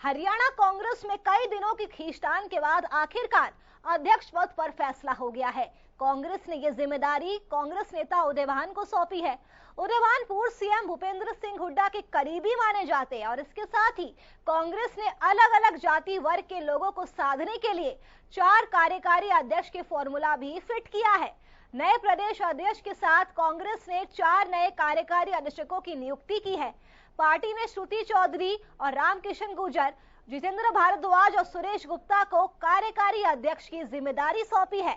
हरियाणा कांग्रेस में कई दिनों की खींचतान के बाद आखिरकार अध्यक्ष पद पर फैसला हो गया है। कांग्रेस ने यह जिम्मेदारी कांग्रेस नेता उदयभान को सौंपी है। उदयभान पूर्व सीएम भूपेंद्र सिंह हुड्डा के करीबी माने जाते हैं और इसके साथ ही कांग्रेस ने अलग अलग जाति वर्ग के लोगों को साधने के लिए 4 कार्यकारी अध्यक्ष के फॉर्मूला भी फिट किया है। नए प्रदेश अध्यक्ष के साथ कांग्रेस ने 4 नए कार्यकारी अध्यक्षों की नियुक्ति की है। पार्टी ने श्रुति चौधरी और रामकिशन गुर्जर, जितेंद्र भारद्वाज और सुरेश गुप्ता को कार्यकारी अध्यक्ष की जिम्मेदारी सौंपी है।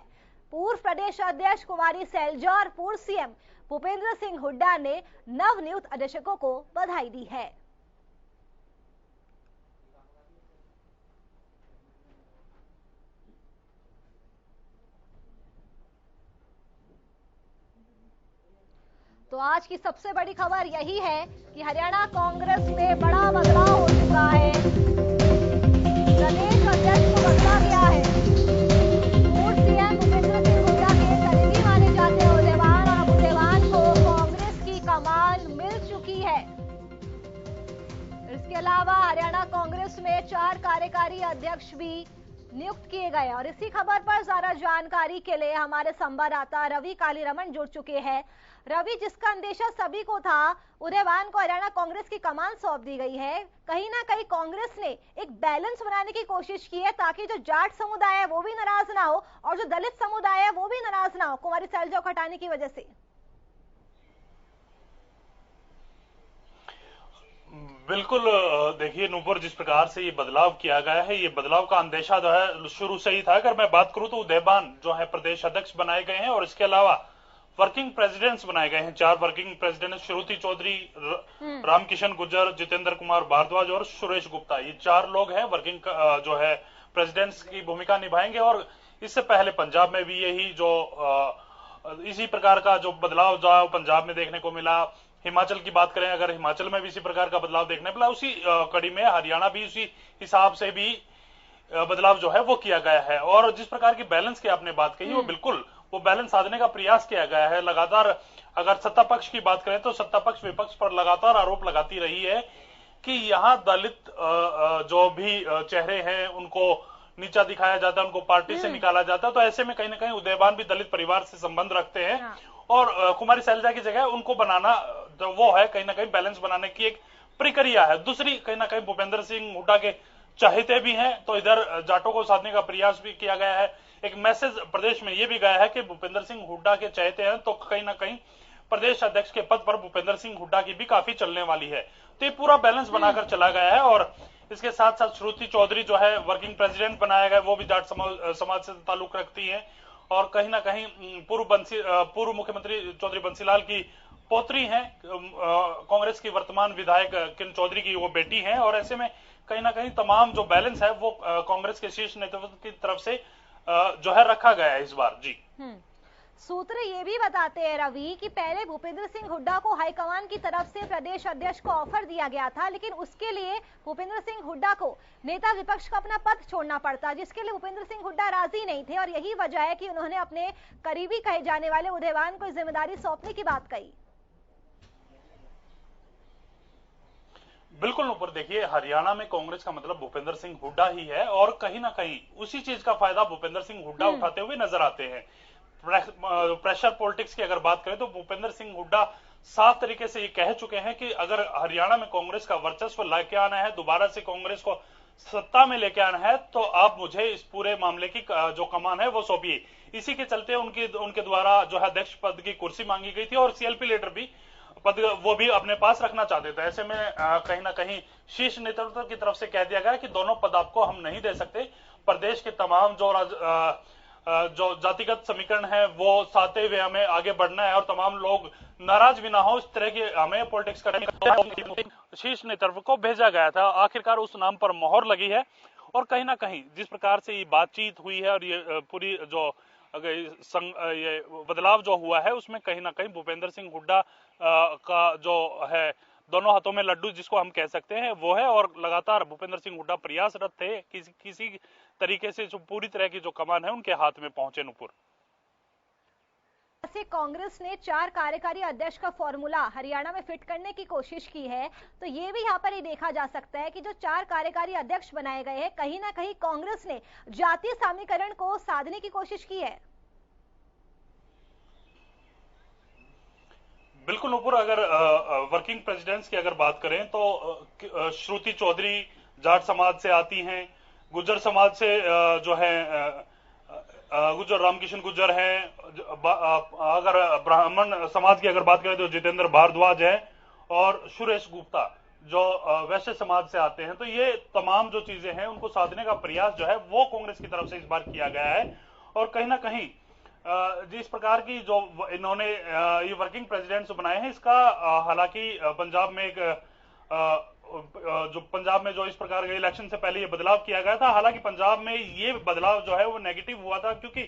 पूर्व प्रदेश अध्यक्ष कुमारी सैलजा और पूर्व सीएम भूपेंद्र सिंह हुड्डा ने नवनियुक्त अध्यक्षों को बधाई दी है। तो आज की सबसे बड़ी खबर यही है कि हरियाणा कांग्रेस में बड़ा बदलाव हो चुका है। प्रदेश अध्यक्ष को बदला गया है। पूर्व सीएम भूपेंद्र सिंह हुड्डा के करीबी माने जाते हैं उदयभान, और अब उदयभान को कांग्रेस की कमान मिल चुकी है। इसके अलावा हरियाणा कांग्रेस में 4 कार्यकारी अध्यक्ष भी नियुक्त किए गए। और इसी खबर पर ज्यादा जानकारी के लिए हमारे संवाददाता रवि कालीरमण जुड़ चुके हैं। रवि, जिसका अंदेशा सभी को था, उदयभान को हरियाणा कांग्रेस की कमान सौंप दी गई है। कहीं ना कहीं कांग्रेस ने एक बैलेंस बनाने की कोशिश की है ताकि जो जाट समुदाय है वो भी नाराज ना हो और जो दलित समुदाय है वो भी नाराज ना हो कुमारी सैलजा को हटाने की वजह से। बिल्कुल, देखिए नूपुर, जिस प्रकार से ये बदलाव किया गया है, ये बदलाव का अंदेशा जो है शुरू से ही था। अगर मैं बात करूं तो उदयभान जो है प्रदेश अध्यक्ष बनाए गए हैं और इसके अलावा वर्किंग प्रेसिडेंट्स बनाए गए हैं। 4 वर्किंग प्रेसिडेंट, श्रुति चौधरी, रामकिशन गुर्जर, जितेंद्र कुमार भारद्वाज और सुरेश गुप्ता। ये 4 लोग हैं वर्किंग जो है प्रेसिडेंट्स की भूमिका निभाएंगे। और इससे पहले पंजाब में भी यही जो इसी प्रकार का जो बदलाव जो पंजाब में देखने को मिला। हिमाचल की बात करें, अगर हिमाचल में भी इसी प्रकार का बदलाव देखने मिला, उसी कड़ी में हरियाणा भी उसी हिसाब से भी बदलाव जो है वो किया गया है। और जिस प्रकार की बैलेंस की आपने बात कही, वो बिल्कुल वो बैलेंस साधने का प्रयास किया गया है। लगातार अगर सत्ता पक्ष की बात करें तो सत्ता पक्ष विपक्ष पर लगातार आरोप लगाती रही है कि यहाँ दलित जो भी चेहरे हैं उनको नीचा दिखाया जाता है, उनको पार्टी से निकाला जाता है। तो ऐसे में कहीं ना कहीं उदयभान भी दलित परिवार से संबंध रखते हैं और कुमारी सैलजा की जगह उनको बनाना जो वो है कहीं ना कहीं बैलेंस बनाने की एक प्रक्रिया है। दूसरी कहीं ना कहीं भूपेंद्र सिंह हुड्डा के चाहते भी हैं, तो इधर जाटों को साधने का प्रयास भी किया गया है। एक मैसेज प्रदेश में यह भी गया है कि भूपेंद्र सिंह हुड्डा के चाहते हैं, तो कहीं ना कहीं प्रदेश अध्यक्ष के पद पर भूपेंद्र सिंह हुड्डा की भी काफी चलने वाली है। तो ये पूरा बैलेंस बनाकर चला गया है। और इसके साथ साथ श्रुति चौधरी जो है वर्किंग प्रेसिडेंट बनाया गया, वो भी जाट समाज से ताल्लुक रखती है। और कहीं ना कहीं पूर्व मुख्यमंत्री चौधरी बंसीलाल की पोत्री हैं, कांग्रेस की वर्तमान विधायक किरण चौधरी की वो बेटी हैं। और ऐसे में कहीं ना कहीं तमाम जो बैलेंस है वो कांग्रेस के शीर्ष नेतृत्व की तरफ से जो है रखा गया है इस बार। जी, सूत्र ये भी बताते हैं रवि कि पहले भूपेंद्र सिंह हुड्डा को हाईकमान की तरफ से प्रदेश अध्यक्ष को ऑफर दिया गया था, लेकिन उसके लिए भूपेंद्र सिंह हुड्डा को नेता विपक्ष का अपना पद छोड़ना पड़ता, जिसके लिए भूपेंद्र सिंह हुड्डा राजी नहीं थे। और यही वजह है कि उन्होंने अपने करीबी कहे जाने वाले उदयभान को जिम्मेदारी सौंपने की बात कही। बिल्कुल ऊपर देखिए, हरियाणा में कांग्रेस का मतलब भूपेंद्र सिंह हुड्डा ही है और कहीं ना कहीं उसी चीज का फायदा भूपेंद्र सिंह हुड्डा उठाते हुए नजर आते हैं। प्रेशर पॉलिटिक्स की अगर बात करें तो भूपेंद्र सिंह हुड्डा साफ तरीके से ये कह चुके हैं कि अगर हरियाणा में कांग्रेस का वर्चस्व लेके आना है, दोबारा से कांग्रेस को सत्ता में लेके आना है, तो आप मुझे इस पूरे मामले की जो कमान है वो सौंपिए। इसी के चलते उनके द्वारा जो है अध्यक्ष पद की कुर्सी मांगी गई थी और सीएलपी लीडर भी पद वो भी अपने पास रखना चाहते थे। ऐसे में कहीं ना कहीं शीर्ष नेतृत्व की तरफ से कह दिया गया कि दोनों पद आपको हम नहीं दे सकते। प्रदेश के तमाम जो जातिगत समीकरण है वो साधते हुए हमें आगे बढ़ना है और तमाम लोग नाराज भी ना हो, इस तरह की हमें पॉलिटिक्स करने का शीर्ष नेतृत्व को भेजा गया था। आखिरकार उस नाम पर मोहर लगी है और कहीं ना कहीं जिस प्रकार से ये बातचीत हुई है और ये पूरी जो ये बदलाव जो हुआ है उसमें कहीं ना कहीं भूपेंद्र सिंह हुड्डा का जो है दोनों हाथों में लड्डू जिसको हम कह सकते हैं वो है। और लगातार भूपेंद्र सिंह हुड्डा प्रयासरत थे किसी तरीके से जो पूरी तरह की जो कमान है उनके हाथ में पहुंचे। नुपुर से कांग्रेस ने 4 कार्यकारी अध्यक्ष का फॉर्मूला हरियाणा में फिट करने की कोशिश की है, तो ये भी यहाँ पर ही देखा जा सकता है कि जो 4 कार्यकारी अध्यक्ष बनाए गए हैं, कहीं ना कहीं कांग्रेस ने जातीय समीकरण को साधने की कोशिश की है। बिल्कुल ऊपर अगर वर्किंग प्रेसिडेंट्स की अगर बात करें तो श्रुति चौधरी जाट समाज से आती हैं, गुज्जर समाज से जो है गुज्जर रामकिशन गुज्जर हैं, अगर ब्राह्मण समाज की अगर बात करें तो जितेंद्र भारद्वाज है, और सुरेश गुप्ता जो वैश्य समाज से आते हैं। तो ये तमाम जो चीजें हैं उनको साधने का प्रयास जो है वो कांग्रेस की तरफ से इस बार किया गया है। और कहीं ना कहीं जिस प्रकार की जो इन्होंने ये वर्किंग प्रेसिडेंट्स बनाए हैं, इसका हालांकि पंजाब में पंजाब में जो इस प्रकार के इलेक्शन से पहले ये बदलाव किया गया था, हालांकि पंजाब में ये बदलाव जो है वो नेगेटिव हुआ था, क्योंकि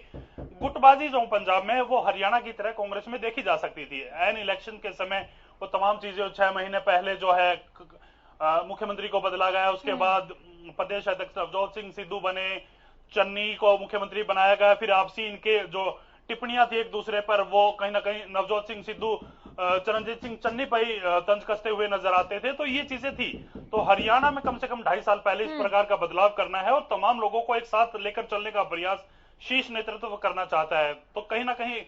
गुटबाजी जो पंजाब में है वो हरियाणा की तरह कांग्रेस में देखी जा सकती थी। एन इलेक्शन के समय वो तमाम चीजें 6 महीने पहले जो है मुख्यमंत्री को बदला गया, उसके बाद प्रदेश अध्यक्ष नवजोत सिंह सिद्धू बने, चन्नी को मुख्यमंत्री बनाया गया, फिर आपसी इनके जो टिप्पणियां थी एक दूसरे पर, वो कहीं ना कहीं नवजोत सिंह सिद्धू चरणजीत सिंह चन्नी पर ही तंज कसते हुए नजर आते थे। तो ये चीजें थी। तो हरियाणा में कम से कम 2.5 साल पहले इस प्रकार का बदलाव करना है और तमाम लोगों को एक साथ लेकर चलने का प्रयास शीर्ष नेतृत्व करना चाहता है। तो कहीं ना कहीं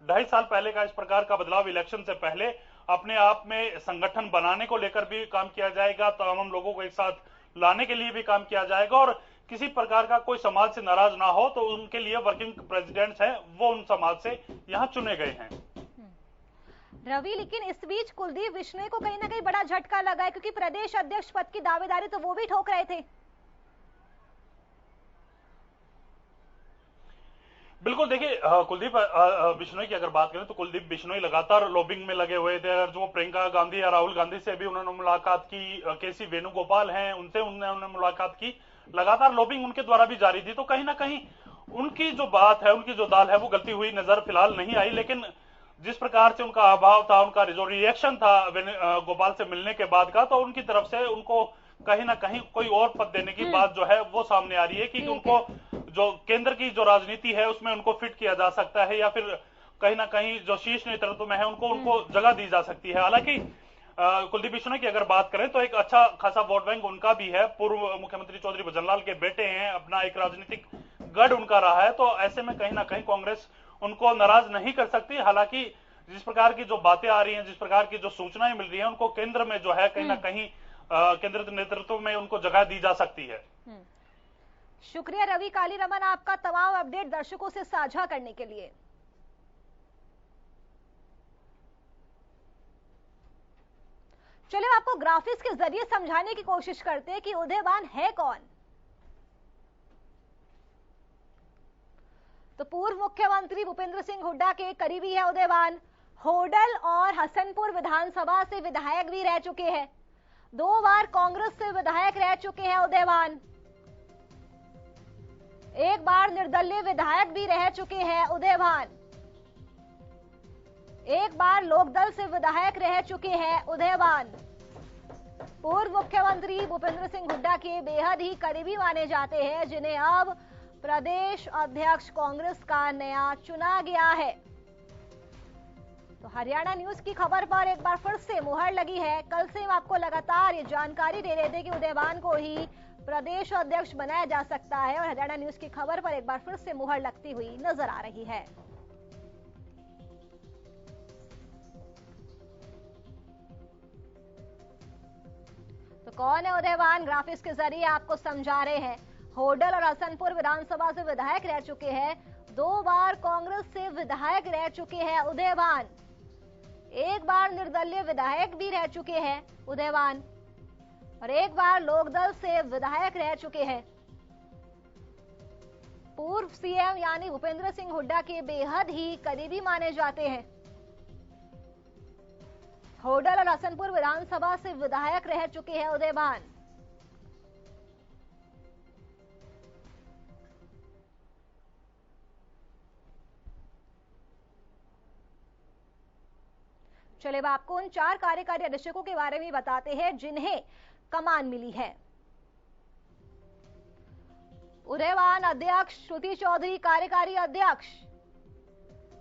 2.5 साल पहले का इस प्रकार का बदलाव इलेक्शन से पहले अपने आप में संगठन बनाने को लेकर भी काम किया जाएगा, तमाम लोगों को एक साथ लाने के लिए भी काम किया जाएगा, और किसी प्रकार का कोई समाज से नाराज ना हो तो उनके लिए वर्किंग प्रेसिडेंट्स हैं वो उन समाज से यहाँ चुने गए हैं। रवि, लेकिन इस बीच कुलदीप बिश्नोई को कहीं ना कहीं बड़ा झटका लगा है, क्योंकि प्रदेश अध्यक्ष पद की दावेदारी तो वो भी ठोक रहे थे। बिल्कुल, देखिए कुलदीप बिश्नोई की अगर बात करें तो कुलदीप बिश्नोई लगातार लॉबिंग में लगे हुए थे। अगर जो प्रियंका गांधी या राहुल गांधी से भी उन्होंने मुलाकात की, केसी वेणुगोपाल हैं उनसे उन्होंने मुलाकात की, लगातार लॉबिंग उनके द्वारा भी जारी थी। तो कहीं ना कहीं उनकी जो बात है, उनकी जो दाल है वो गलती हुई नजर फिलहाल नहीं आई। लेकिन जिस प्रकार से उनका अभाव था, उनका जो रिएक्शन था गोपाल से मिलने के बाद का, तो उनकी तरफ से उनको कहीं ना कहीं कोई और पद देने की बात जो है वो सामने आ रही है कि उनको जो केंद्र की जो राजनीति है उसमें उनको फिट किया जा सकता है, या फिर कहीं ना कहीं जो शीर्ष नेतृत्व में है उनको जगह दी जा सकती है। हालांकि कुलदीप बिश्नोई की अगर बात करें तो एक अच्छा खासा वोट बैंक उनका भी है, पूर्व मुख्यमंत्री चौधरी भजनलाल के बेटे हैं, अपना एक राजनीतिक गढ़ उनका रहा है। तो ऐसे में कहीं ना कहीं कांग्रेस उनको नाराज नहीं कर सकती। हालांकि जिस प्रकार की जो बातें आ रही हैं, जिस प्रकार की जो सूचनाएं मिल रही हैं, उनको केंद्र में जो है कहीं ना कहीं केंद्र नेतृत्व में उनको जगह दी जा सकती है। शुक्रिया रवि काली रमन, आपका तमाम अपडेट दर्शकों से साझा करने के लिए। चलिए आपको ग्राफिक्स के जरिए समझाने की कोशिश करते हैं कि उदयवान है कौन। तो पूर्व मुख्यमंत्री भूपेंद्र सिंह हुड्डा के करीबी है उदयवान। होडल और हसनपुर विधानसभा से विधायक भी रह चुके हैं। 2 बार कांग्रेस से विधायक रह चुके हैं उदयवान। 1 बार निर्दलीय विधायक भी रह चुके हैं उदयवान। 1 बार लोकदल से विधायक रह चुके हैं उदयवान। पूर्व मुख्यमंत्री भूपेंद्र सिंह हुड्डा के बेहद ही करीबी माने जाते हैं, जिन्हें अब प्रदेश अध्यक्ष कांग्रेस का नया चुना गया है। तो हरियाणा न्यूज की खबर पर एक बार फिर से मुहर लगी है। कल से हम आपको लगातार ये जानकारी दे रहे थे कि उदयवान को ही प्रदेश अध्यक्ष बनाया जा सकता है, और हरियाणा न्यूज की खबर पर एक बार फिर से मुहर लगती हुई नजर आ रही है। तो कौन है उदयवान, ग्राफिक्स के जरिए आपको समझा रहे हैं। होडल और हसनपुर विधानसभा से विधायक रह चुके हैं। 2 बार कांग्रेस से विधायक रह चुके हैं उदयवान। 1 बार निर्दलीय विधायक भी रह चुके हैं उदयवान, और 1 बार लोकदल से विधायक रह चुके हैं। पूर्व सीएम यानी भूपेंद्र सिंह हुड्डा के बेहद ही करीबी माने जाते हैं। होडल और हसनपुर विधानसभा से विधायक रह चुके हैं उदयवान। चलिए अब आपको उन 4 कार्यकारी अध्यक्षों के बारे में बताते हैं जिन्हें कमान मिली है। उदयवान अध्यक्ष, श्रुति चौधरी कार्यकारी अध्यक्ष,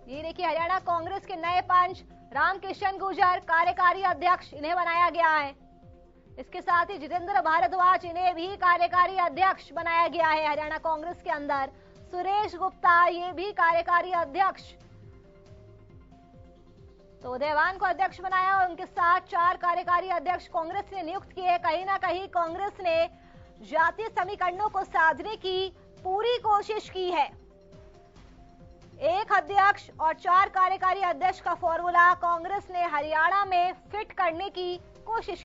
ये देखिए हरियाणा कांग्रेस के नए पंच रामकिशन गुर्जर कार्यकारी अध्यक्ष, इन्हें बनाया गया है। इसके साथ ही जितेंद्र भारद्वाज, इन्हें भी कार्यकारी अध्यक्ष बनाया गया है हरियाणा कांग्रेस के अंदर। सुरेश गुप्ता, ये भी कार्यकारी अध्यक्ष। तो उदयवान को अध्यक्ष बनाया और उनके साथ 4 कार्यकारी अध्यक्ष कांग्रेस ने नियुक्त किए। कहीं ना कहीं कांग्रेस ने जातीय समीकरणों को साधने की पूरी कोशिश की है। एक अध्यक्ष और 4 कार्यकारी अध्यक्ष का फॉर्मूला कांग्रेस ने हरियाणा में फिट करने की कोशिश